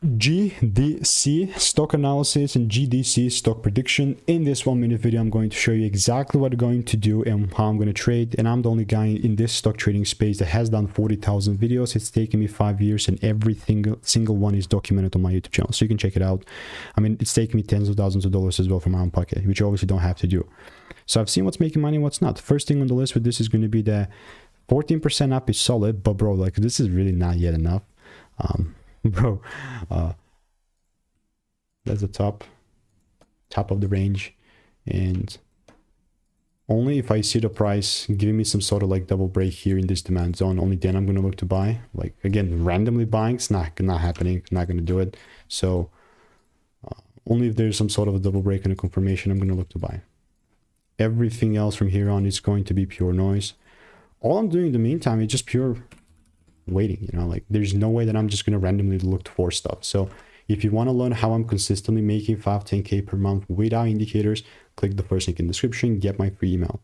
GDC stock analysis and GDC stock prediction. In this 1-minute video, I'm going to show you exactly what I'm going to do and how I'm going to trade. And I'm the only guy in this stock trading space that has done 40,000 videos. It's taken me 5 years, and every single one is documented on my YouTube channel, so you can check it out. I mean, it's taken me tens of thousands of dollars as well from my own pocket, which you obviously don't have to do. So I've seen what's making money and what's not. First thing on the list with this is going to be the 14% up is solid, but bro, like, this is really not yet enough. Bro, that's the top of the range, and only if I see the price giving me some sort of like double break here in this demand zone, only then I'm going to look to buy. Like, again, randomly buying, it's not happening, not going to do it. So only if there's some sort of a double break and a confirmation, I'm going to look to buy. Everything else from here on is going to be pure noise. All I'm doing in the meantime is just pure waiting, you know, like there's no way that I'm just going to randomly look for stuff. So if you want to learn how I'm consistently making 5-10K per month without indicators, click the first link in the description, get my free email.